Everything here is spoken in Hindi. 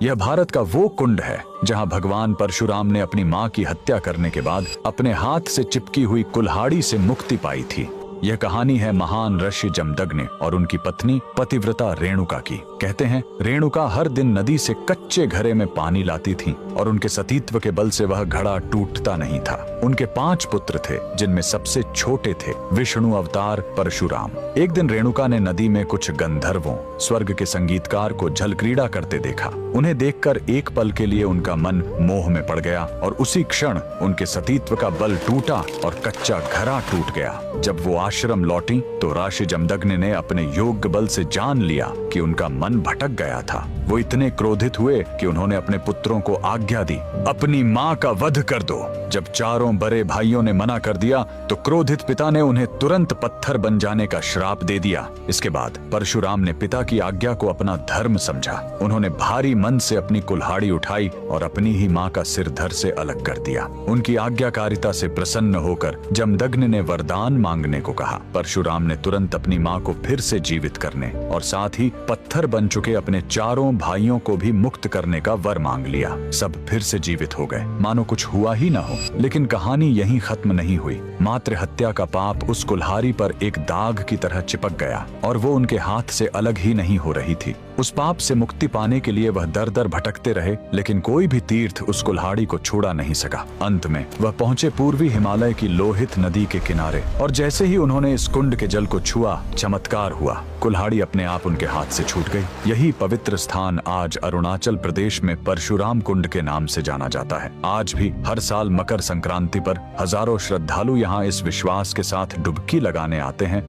यह भारत का वो कुंड है जहां भगवान परशुराम ने अपनी मां की हत्या करने के बाद अपने हाथ से चिपकी हुई कुल्हाड़ी से मुक्ति पाई थी। यह कहानी है महान ऋषि जमदग्नि और उनकी पत्नी पतिव्रता रेणुका की। कहते हैं रेणुका हर दिन नदी से कच्चे घड़े में पानी लाती थी और उनके सतीत्व के बल से वह घड़ा टूटता नहीं था। उनके 5 पुत्र थे जिनमें सबसे छोटे थे विष्णु अवतार परशुराम। एक दिन रेणुका ने नदी में कुछ गंधर्वों स्वर्ग के संगीतकार को जल क्रीड़ा करते देखा। उन्हें देखकर एक पल के लिए उनका मन मोह में पड़ गया और उसी क्षण उनके सतीत्व का बल टूटा और कच्चा घड़ा टूट गया। जब वो आश्रम लौटी तो ऋषि जमदग्नि ने अपने योग्य बल से जान लिया कि उनका मन भटक गया था। वो इतने क्रोधित हुए कि उन्होंने अपने पुत्रों को आज्ञा दी, अपनी मां का वध कर दो। जब चारों बड़े भाइयों ने मना कर दिया तो क्रोधित पिता ने उन्हें तुरंत पत्थर बन जाने का श्राप दे दिया। इसके बाद परशुराम ने पिता की आज्ञा को अपना धर्म समझा। उन्होंने भारी मन से अपनी कुल्हाड़ी उठाई और अपनी ही मां का सिर धड़ से अलग कर दिया। उनकी आज्ञाकारिता से प्रसन्न होकर जमदग्नि ने वरदान मांगने को कहा। परशुराम ने तुरंत अपनी मां को फिर से जीवित करने और साथ ही पत्थर बन चुके अपने चारों भाइयों को भी मुक्त करने का वर मांग लिया। सब फिर से जीवित हो गए, मानो कुछ हुआ ही ना हो। लेकिन कहानी यहीं खत्म नहीं हुई। मातृ हत्या का पाप उस कुल्हाड़ी पर एक दाग की तरह चिपक गया और वो उनके हाथ से अलग ही नहीं हो रही थी। उस पाप से मुक्ति पाने के लिए वह दर दर भटकते रहे, लेकिन कोई भी तीर्थ उस कुल्हाड़ी को छुड़ा नहीं सका। अंत में वह पहुंचे पूर्वी हिमालय की लोहित नदी के किनारे और जैसे ही उन्होंने इस कुंड के जल को छुआ, चमत्कार हुआ। कुल्हाड़ी अपने आप उनके हाथ से छूट गई। यही पवित्र स्थान आज अरुणाचल प्रदेश में परशुराम कुंड के नाम से जाना जाता है। आज भी हर साल मकर संक्रांति पर हजारों श्रद्धालु यहाँ इस विश्वास के साथ डुबकी लगाने आते हैं